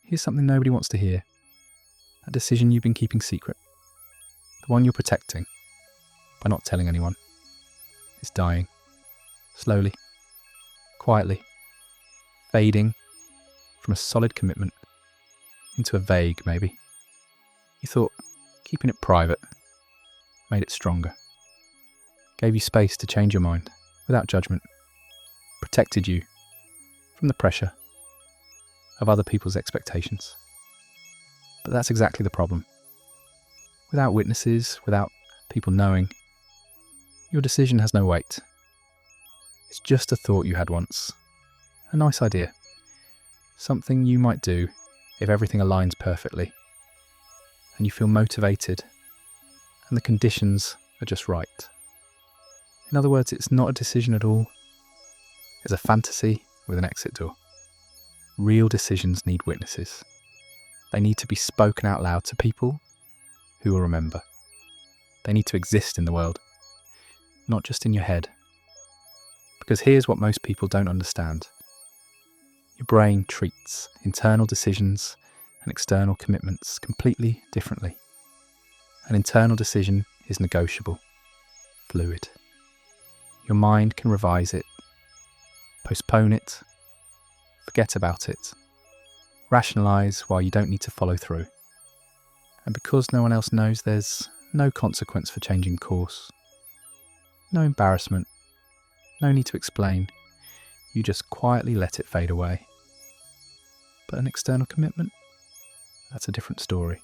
Here's something nobody wants to hear. A decision you've been keeping secret. The one you're protecting by not telling anyone. Is dying. Slowly. Quietly. Fading from a solid commitment into a vague maybe. You thought keeping it private made it stronger. Gave you space to change your mind without judgment. Protected you from the pressure of other people's expectations. But that's exactly the problem. Without witnesses, without people knowing, your decision has no weight. It's just a thought you had once. A nice idea. Something you might do if everything aligns perfectly and you feel motivated and the conditions are just right. In other words, it's not a decision at all. It's a fantasy with an exit door. Real decisions need witnesses. They need to be spoken out loud to people who will remember. They need to exist in the world, not just in your head. Because here's what most people don't understand. Your brain treats internal decisions and external commitments completely differently. An internal decision is negotiable, fluid. Your mind can revise it, postpone it, forget about it, rationalise while you don't need to follow through. And because no one else knows, there's no consequence for changing course. No embarrassment, no need to explain. You just quietly let it fade away. But an external commitment? That's a different story.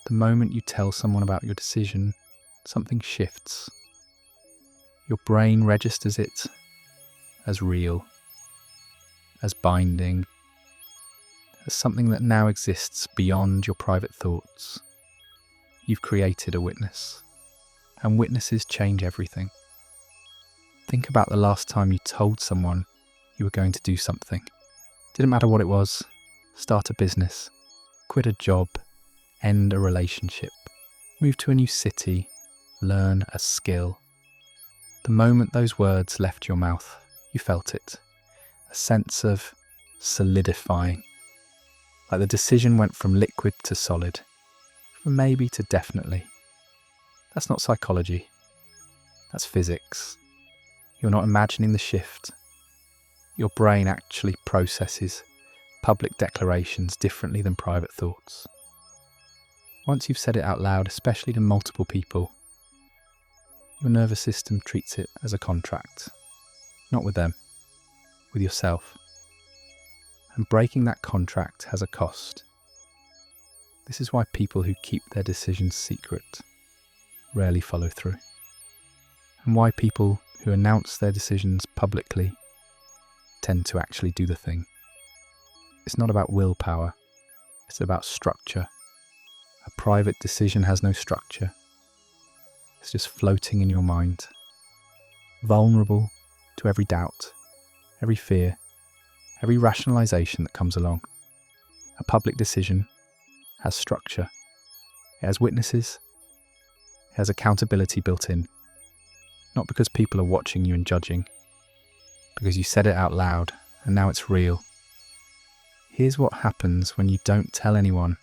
The moment you tell someone about your decision, something shifts. Your brain registers it as real, as binding, as something that now exists beyond your private thoughts. You've created a witness, and witnesses change everything. Think about the last time you told someone you were going to do something. Didn't matter what it was. Start a business, quit a job, end a relationship, move to a new city, learn a skill. The moment those words left your mouth, you felt it. A sense of solidifying. Like the decision went from liquid to solid, from maybe to definitely. That's not psychology. That's physics. You're not imagining the shift. Your brain actually processes public declarations differently than private thoughts. Once you've said it out loud, especially to multiple people, your nervous system treats it as a contract. Not with them, with yourself. And breaking that contract has a cost. This is why people who keep their decisions secret rarely follow through. And why people who announce their decisions publicly tend to actually do the thing. It's not about willpower, it's about structure. A private decision has no structure. It's just floating in your mind, vulnerable to every doubt, every fear, every rationalization that comes along. A public decision has structure. It has witnesses. It has accountability built in. Not because people are watching you and judging, because you said it out loud and now it's real. Here's what happens when you don't tell anyone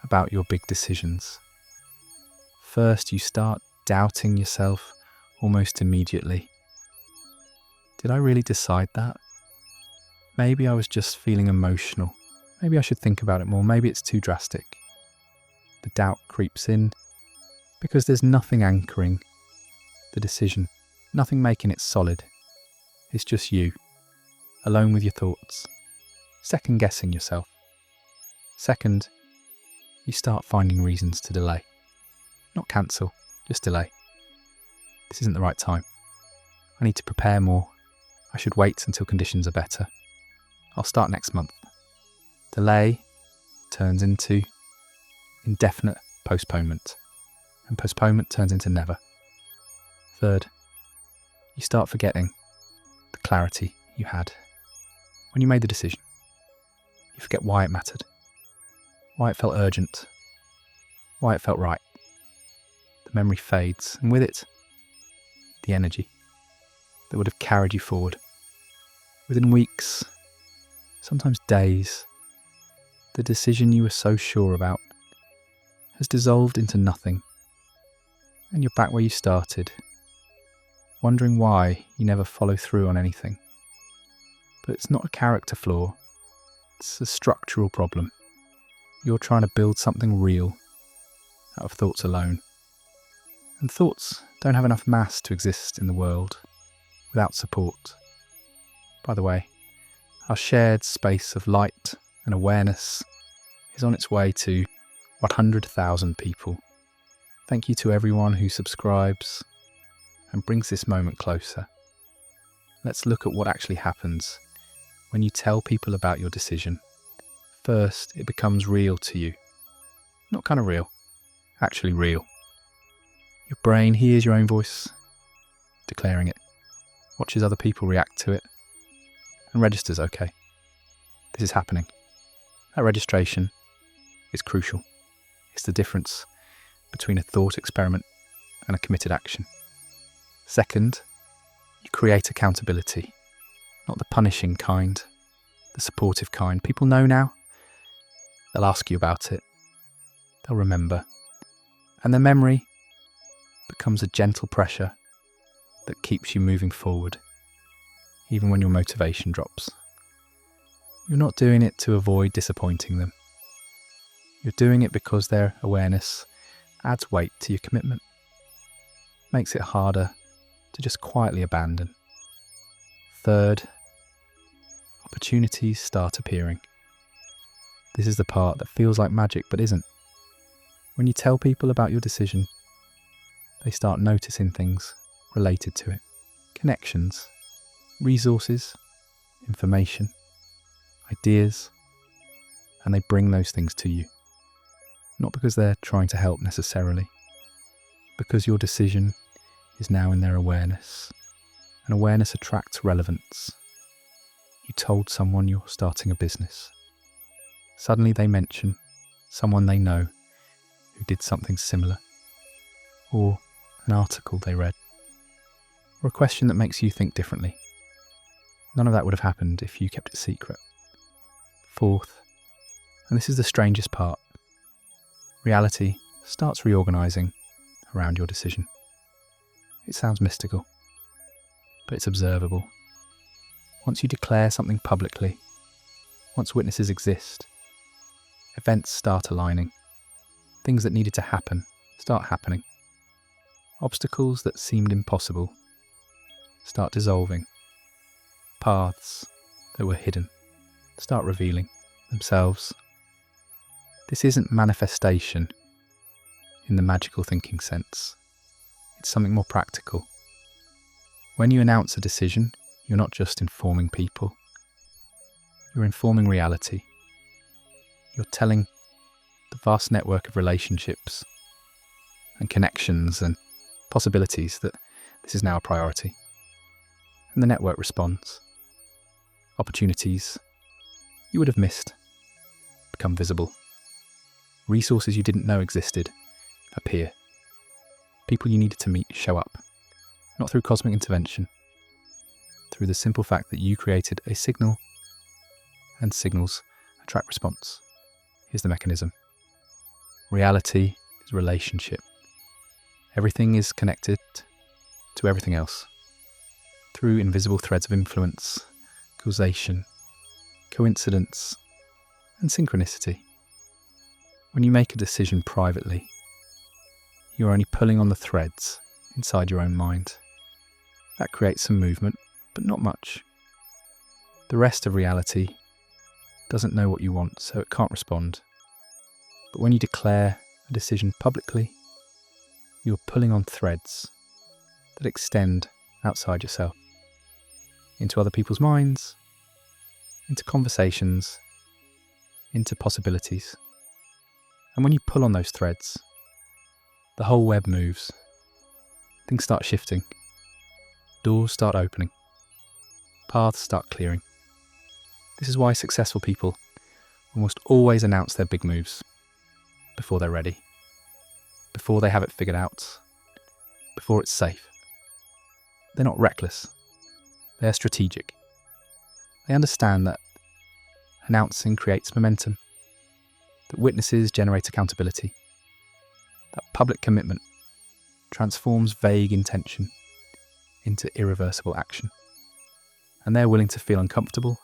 about your big decisions. First, you start doubting yourself almost immediately. Did I really decide that? Maybe I was just feeling emotional. Maybe I should think about it more. Maybe it's too drastic. The doubt creeps in because there's nothing anchoring the decision, nothing making it solid. It's just you, alone with your thoughts, second guessing yourself. Second, you start finding reasons to delay. Not cancel, just delay. This isn't the right time. I need to prepare more. I should wait until conditions are better. I'll start next month. Delay turns into indefinite postponement, and postponement turns into never. Third, you start forgetting the clarity you had when you made the decision. You forget why it mattered, why it felt urgent, why it felt right. The memory fades, and with it, the energy that would have carried you forward. Within weeks, sometimes days, the decision you were so sure about has dissolved into nothing, and you're back where you started, wondering why you never follow through on anything. But it's not a character flaw, it's a structural problem. You're trying to build something real out of thoughts alone. And thoughts don't have enough mass to exist in the world without support. By the way, our shared space of light and awareness is on its way to 100,000 people. Thank you to everyone who subscribes and brings this moment closer. Let's look at what actually happens when you tell people about your decision. First, it becomes real to you. Not kind of real, actually real. Your brain hears your own voice, declaring it, watches other people react to it, and registers, okay, this is happening. That registration is crucial. It's the difference between a thought experiment and a committed action. Second, you create accountability, not the punishing kind, the supportive kind. People know now. They'll ask you about it. They'll remember. And the memory becomes a gentle pressure that keeps you moving forward, even when your motivation drops. You're not doing it to avoid disappointing them. You're doing it because their awareness adds weight to your commitment, makes it harder to just quietly abandon. Third, opportunities start appearing. This is the part that feels like magic but isn't. When you tell people about your decision, they start noticing things related to it. Connections, resources, information, ideas, and they bring those things to you. Not because they're trying to help necessarily, because your decision is now in their awareness, and awareness attracts relevance. You told someone you're starting a business. Suddenly they mention someone they know who did something similar, or an article they read, or a question that makes you think differently. None of that would have happened if you kept it secret. Fourth, and this is the strangest part, reality starts reorganizing around your decision. It sounds mystical, but it's observable. Once you declare something publicly, once witnesses exist, events start aligning. Things that needed to happen start happening. Obstacles that seemed impossible start dissolving. Paths that were hidden start revealing themselves. This isn't manifestation in the magical thinking sense. It's something more practical. When you announce a decision, you're not just informing people. You're informing reality. You're telling the vast network of relationships and connections and possibilities that this is now a priority. And the network responds. Opportunities you would have missed become visible. Resources you didn't know existed appear. People you needed to meet show up, not through cosmic intervention, through the simple fact that you created a signal, and signals attract response. Here's the mechanism. Reality is relationship. Everything is connected to everything else through invisible threads of influence, causation, coincidence, and synchronicity. When you make a decision privately, you're only pulling on the threads inside your own mind. That creates some movement, but not much. The rest of reality doesn't know what you want, so it can't respond. But when you declare a decision publicly, you're pulling on threads that extend outside yourself, into other people's minds, into conversations, into possibilities. And when you pull on those threads, the whole web moves. Things start shifting. Doors start opening. Paths start clearing. This is why successful people almost always announce their big moves before they're ready, before they have it figured out, before it's safe. They're not reckless. They're strategic. They understand that announcing creates momentum. that witnesses generate accountability, that public commitment transforms vague intention into irreversible action, and they're willing to feel uncomfortable,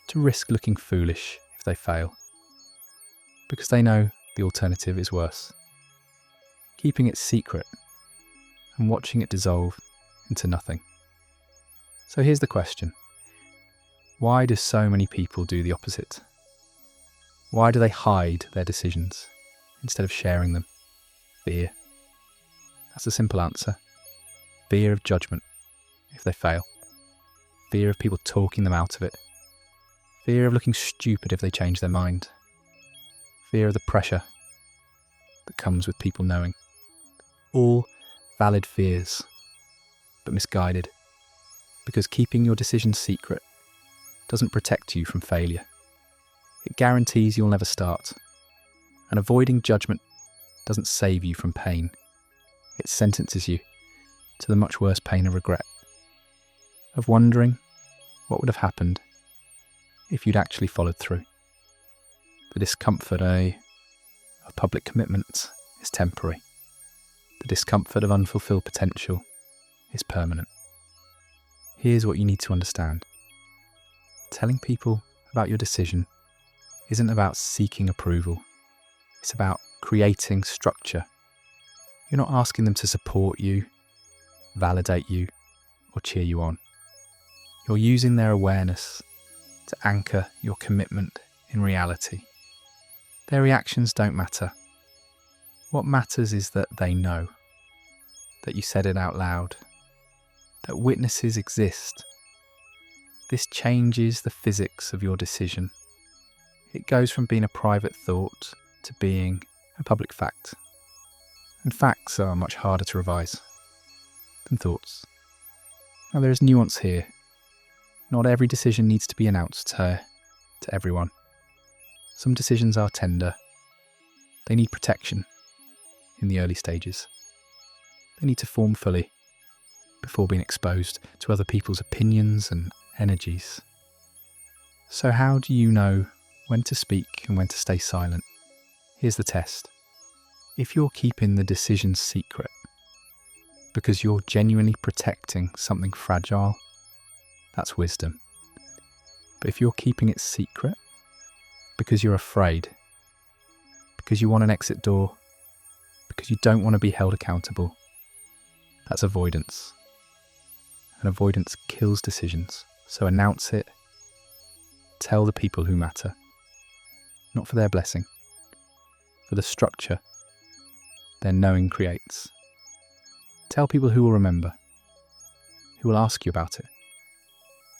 to risk looking foolish if they fail, because they know the alternative is worse. Keeping it secret and watching it dissolve into nothing. So here's the question. Why do so many people do the opposite? Why do they hide their decisions instead of sharing them? Fear. That's a simple answer. Fear of judgment if they fail. Fear of people talking them out of it. Fear of looking stupid if they change their mind. Fear of the pressure that comes with people knowing. All valid fears, but misguided, because keeping your decisions secret doesn't protect you from failure. It guarantees you'll never start, and avoiding judgment doesn't save you from pain. It sentences you to the much worse pain of regret, of wondering what would have happened if you'd actually followed through. The discomfort of public commitment is temporary. The discomfort of unfulfilled potential is permanent. Here's what you need to understand. Telling people about your decision isn't about seeking approval. It's about creating structure. You're not asking them to support you, validate you, or cheer you on. You're using their awareness to anchor your commitment in reality. Their reactions don't matter. What matters is that they know, that you said it out loud, that witnesses exist. This changes the physics of your decision. It goes from being a private thought to being a public fact. And facts are much harder to revise than thoughts. Now there is nuance here. Not every decision needs to be announced to everyone. Some decisions are tender. They need protection in the early stages. They need to form fully before being exposed to other people's opinions and energies. So how do you know when to speak and when to stay silent? Here's the test. If you're keeping the decision secret because you're genuinely protecting something fragile, that's wisdom. But if you're keeping it secret because you're afraid, because you want an exit door, because you don't want to be held accountable, that's avoidance. And avoidance kills decisions. So announce it. Tell the people who matter. Not for their blessing, for the structure their knowing creates. Tell people who will remember, who will ask you about it,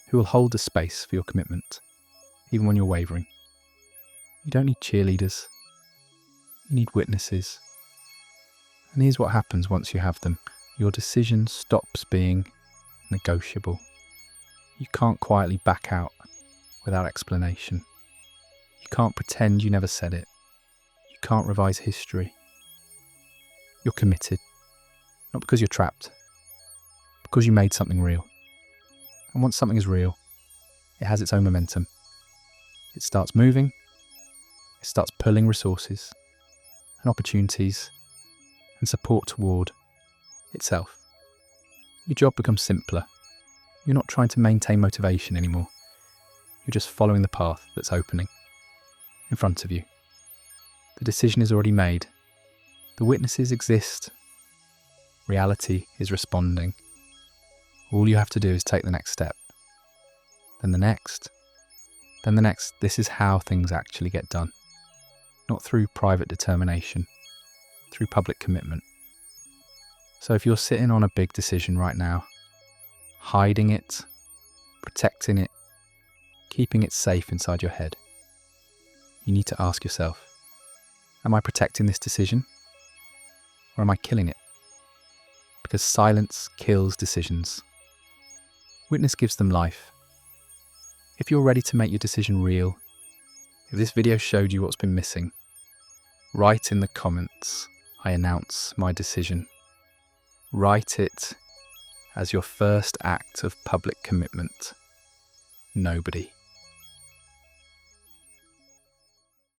who will hold the space for your commitment, even when you're wavering. You don't need cheerleaders. You need witnesses. And here's what happens once you have them. Your decision stops being negotiable. You can't quietly back out without explanation. You can't pretend you never said it. You can't revise history. You're committed, not because you're trapped, because you made something real. And once something is real, it has its own momentum. It starts moving, it starts pulling resources and opportunities and support toward itself. Your job becomes simpler. You're not trying to maintain motivation anymore. You're just following the path that's opening in front of you. The decision is already made. The witnesses exist. Reality is responding. All you have to do is take the next step. Then the next. Then the next. This is how things actually get done. Not through private determination, through public commitment. So if you're sitting on a big decision right now, hiding it, protecting it, keeping it safe inside your head, you need to ask yourself, am I protecting this decision? Or am I killing it? Because silence kills decisions. Witness gives them life. If you're ready to make your decision real, if this video showed you what's been missing, write in the comments, I announce my decision. Write it as your first act of public commitment. Nobody.